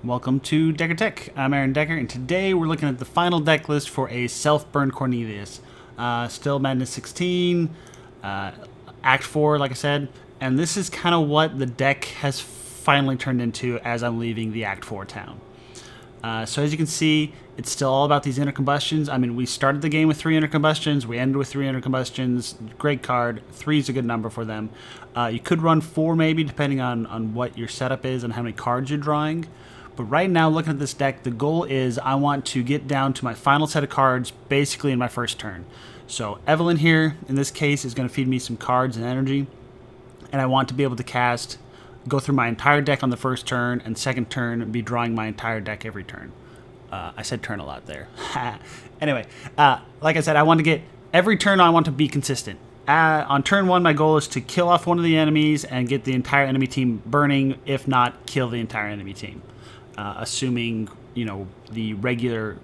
Welcome to Decker Tech. I'm Aaron Decker, and today we're looking at the final deck list for a Self-burn Cornelius. Still Madness 16, Act 4, like I said, and this is kind of what the deck has finally turned into as I'm leaving the Act 4 town. So as you can see, it's still all about these intercombustions. I mean, we started the game with 3 intercombustions, we ended with 3 intercombustions. Great card. 3 is a good number for them. You could run 4 maybe, depending on what your setup is and how many cards you're drawing. But right now, looking at this deck, the goal is I want to get down to my final set of cards basically in my first turn. So Evelyn here, in this case, is going to feed me some cards and energy. And I want to be able to go through my entire deck on the first turn, and second turn be drawing my entire deck every turn. I said turn a lot there. Anyway, like I said, I want to get every turn I want to be consistent. On turn 1, my goal is to kill off one of the enemies and get the entire enemy team burning, if not kill the entire enemy team. Assuming, the regular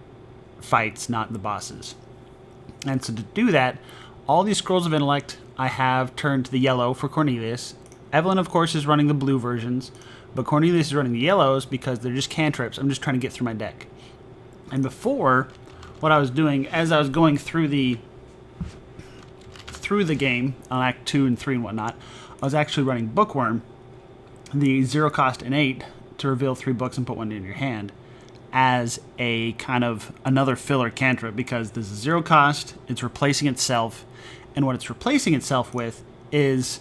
fights, not the bosses. And so to do that, all these Scrolls of Intellect I have turned to the yellow for Cornelius. Evelyn, of course, is running the blue versions, but Cornelius is running the yellows because they're just cantrips. I'm just trying to get through my deck. And before, what I was doing, as I was going through the game on Act 2 and 3 and whatnot, I was actually running Bookworm, the 0 cost innate, to reveal 3 books and put 1 in your hand, as a kind of another filler cantrip, because this is 0 cost, it's replacing itself, and what it's replacing itself with is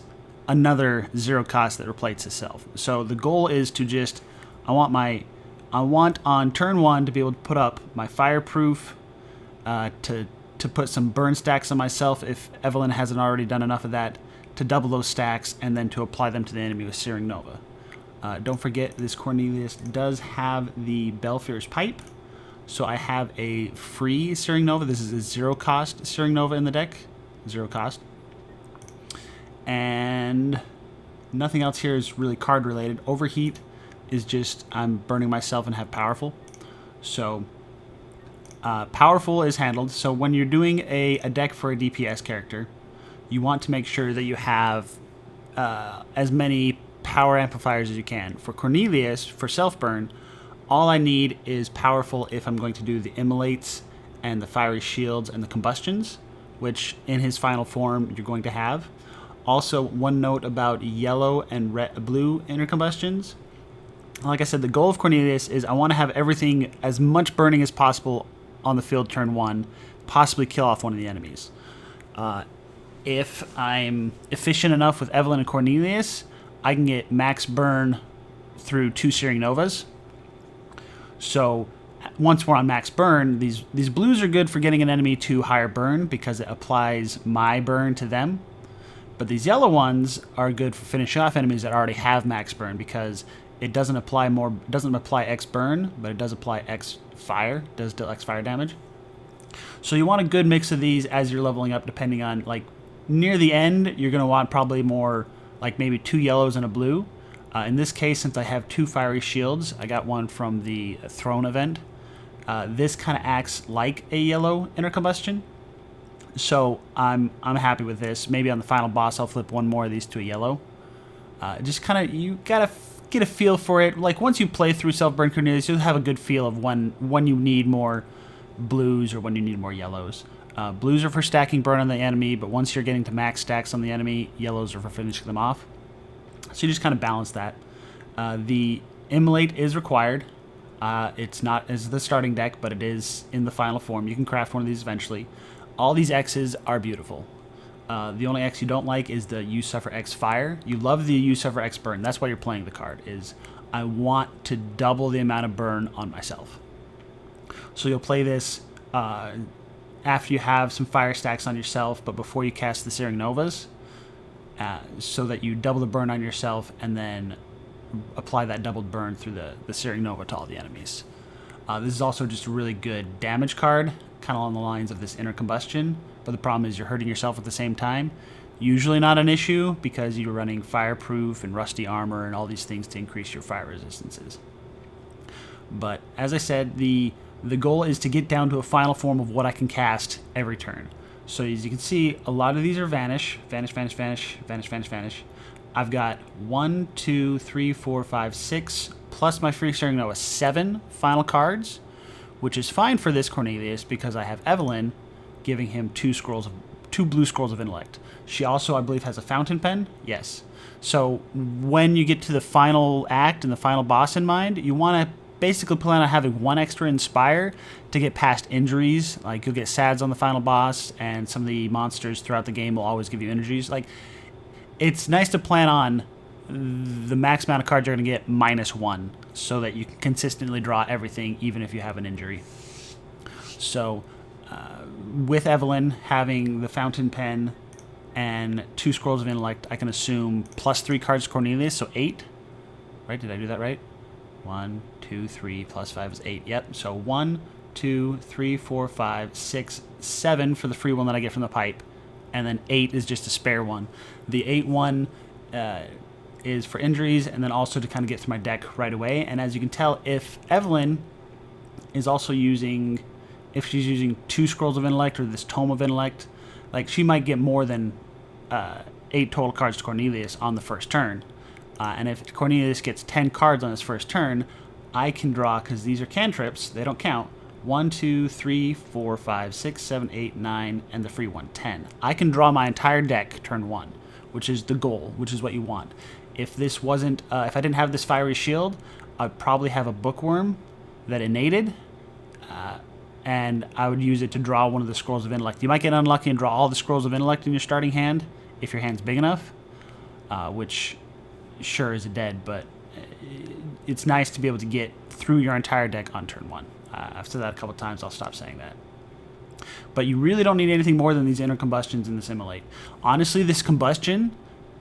another 0 cost that replaces itself. So the goal is to just, I want on turn 1 to be able to put up my fireproof, to put some burn stacks on myself if Evelyn hasn't already done enough of that, to double those stacks, and then to apply them to the enemy with Searing Nova. Don't forget, this Cornelius does have the Belfier's Pipe, so I have a free Searing Nova. This is a 0 cost Searing Nova in the deck, 0 cost. And nothing else here is really card related. Overheat is just I'm burning myself and have Powerful. So Powerful is handled. So when you're doing a deck for a DPS character, you want to make sure that you have as many power amplifiers as you can. For Cornelius, for Self-burn, all I need is Powerful if I'm going to do the Immolates and the Fiery Shields and the Combustions, which in his final form you're going to have. Also, one note about yellow and blue intercombustions. Like I said, the goal of Cornelius is I want to have everything, as much burning as possible on the field turn 1, possibly kill off one of the enemies. If I'm efficient enough with Evelyn and Cornelius, I can get max burn through 2 Searing Novas. So once we're on max burn, these blues are good for getting an enemy to higher burn because it applies my burn to them. But these yellow ones are good for finishing off enemies that already have max burn because it doesn't apply X burn, but it does apply X fire, does deal X fire damage. So you want a good mix of these as you're leveling up, depending on, like, near the end, you're going to want probably more, like maybe 2 yellows and a blue. In this case, since I have 2 Fiery Shields, I got one from the Throne event. This kind of acts like a yellow intercombustion. So I'm happy with this. Maybe on the final boss, I'll flip 1 more of these to a yellow. Just kind of, you got to get a feel for it. Like, once you play through Self-burn Cornelius, you'll have a good feel of when you need more blues or when you need more yellows. Blues are for stacking burn on the enemy, but once you're getting to max stacks on the enemy, yellows are for finishing them off. So you just kind of balance that. The Immolate is required. It's not as the starting deck, but it is in the final form. You can craft one of these eventually. All these X's are beautiful. The only X you don't like is the You Suffer X Fire. You love the You Suffer X Burn. That's why you're playing the card, is I want to double the amount of burn on myself. So you'll play this after you have some fire stacks on yourself, but before you cast the Searing Novas, so that you double the burn on yourself and then apply that doubled burn through the Searing Nova to all the enemies. This is also just a really good damage card, kind of along the lines of this intercombustion, but the problem is you're hurting yourself at the same time. Usually not an issue because you're running fireproof and rusty armor and all these things to increase your fire resistances. But as I said, the goal is to get down to a final form of what I can cast every turn. So as you can see, a lot of these are vanish, vanish, vanish, vanish, vanish, vanish, vanish. I've got 1, 2, 3, 4, 5, 6 plus my free Searing Nova 7 final cards, which is fine for this Cornelius because I have Evelyn giving him 2 blue scrolls of intellect. She also, I believe, has a fountain pen. Yes. So when you get to the final act and the final boss in mind, you want to basically plan on having 1 extra Inspire to get past injuries. Like, you'll get SADs on the final boss, and some of the monsters throughout the game will always give you injuries. Like, it's nice to plan on the max amount of cards you're going to get -1 so that you can consistently draw everything even if you have an injury. So with Evelyn having the fountain pen and 2 scrolls of intellect, I can assume +3 cards to Cornelius, so 8. Right? Did I do that right? 1, 2, 3, +5 is 8. Yep. So 1, 2, 3, 4, 5, 6, 7 for the free one that I get from the pipe, and then 8 is just a spare one. The 8 one is for injuries, and then also to kind of get through my deck right away. And as you can tell, if Evelyn is also using, if she's using 2 scrolls of intellect or this tome of intellect, like, she might get more than 8 total cards to Cornelius on the first turn. And if Cornelius gets 10 cards on his first turn, I can draw, because these are cantrips, they don't count, 1, 2, 3, 4, 5, 6, 7, 8, 9, and the free one, 10. I can draw my entire deck turn 1, which is the goal, which is what you want. If this wasn't, if I didn't have this fiery shield, I'd probably have a bookworm that innated, and I would use it to draw one of the scrolls of intellect. You might get unlucky and draw all the scrolls of intellect in your starting hand, if your hand's big enough, which sure is a dead, but it's nice to be able to get through your entire deck on turn 1. I've said that a couple times, I'll stop saying that. But you really don't need anything more than these inner combustions and this immolate. Honestly, this combustion,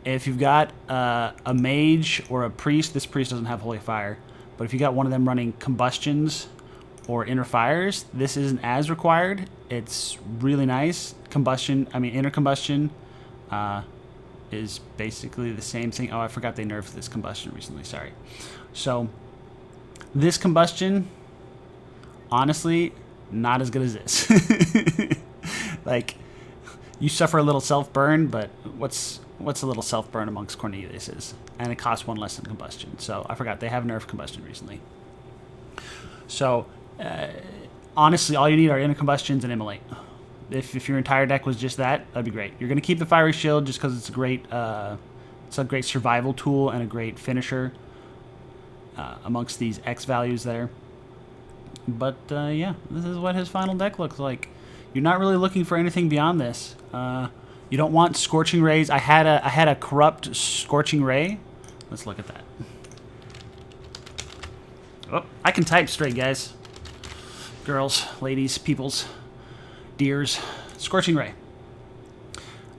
if you've got a mage or a priest, this priest doesn't have holy fire, but if you got one of them running combustions or inner fires, this isn't as required. It's really nice. Inner combustion is basically the same thing. Oh, I forgot they nerfed this combustion recently, sorry. So this combustion, honestly, not as good as this. Like, you suffer a little self-burn, but what's a little self-burn amongst Cornelius's? And it costs 1 less than combustion. So I forgot, they have nerfed combustion recently. So honestly, all you need are inner combustions and immolate. If your entire deck was just that, that'd be great. You're going to keep the fiery shield just because it's a great survival tool and a great finisher amongst these X values there. But yeah, this is what his final deck looks like. You're not really looking for anything beyond this. You don't want Scorching Rays. I had a corrupt Scorching Ray. Let's look at that. Oh, I can type straight, guys. Girls, ladies, peoples, deers. Scorching Ray.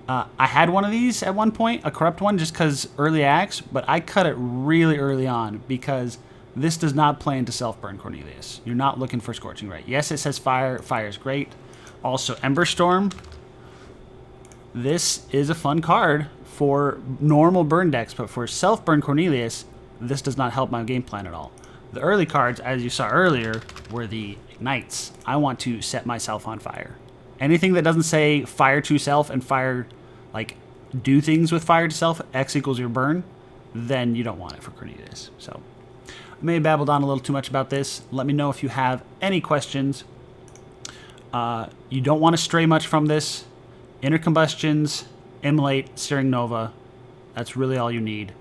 I had one of these at one point, a corrupt one, just because early acts, but I cut it really early on because this does not play into Self-burn Cornelius. You're not looking for Scorching Ray. Yes, it says fire. Fire is great. Also, Ember Storm. This is a fun card for normal burn decks, but for Self-burn Cornelius, this does not help my game plan at all. The early cards, as you saw earlier, were the Ignites. I want to set myself on fire. Anything that doesn't say fire to self and fire, like, do things with fire to self, X equals your burn, then you don't want it for Cornelius. So, I may have babbled on a little too much about this. Let me know if you have any questions. You don't want to stray much from this. Inner combustions, immolate, Searing Nova. That's really all you need.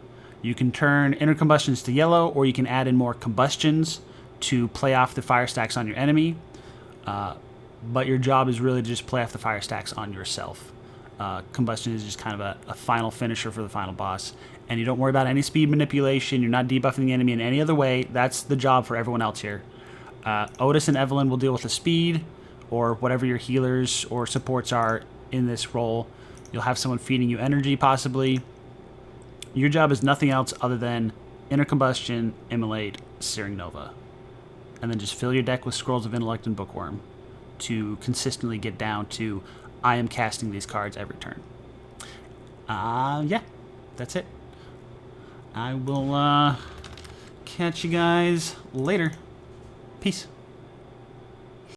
You can turn inner combustions to yellow, or you can add in more combustions to play off the fire stacks on your enemy. But your job is really to just play off the fire stacks on yourself. Combustion is just kind of a final finisher for the final boss. And you don't worry about any speed manipulation. You're not debuffing the enemy in any other way. That's the job for everyone else here. Otis and Evelyn will deal with the speed, or whatever your healers or supports are in this role. You'll have someone feeding you energy, possibly. Your job is nothing else other than inner combustion, immolate, Searing Nova. And then just fill your deck with Scrolls of Intellect and Bookworm to consistently get down to, I am casting these cards every turn. Yeah, that's it. I will catch you guys later. Peace.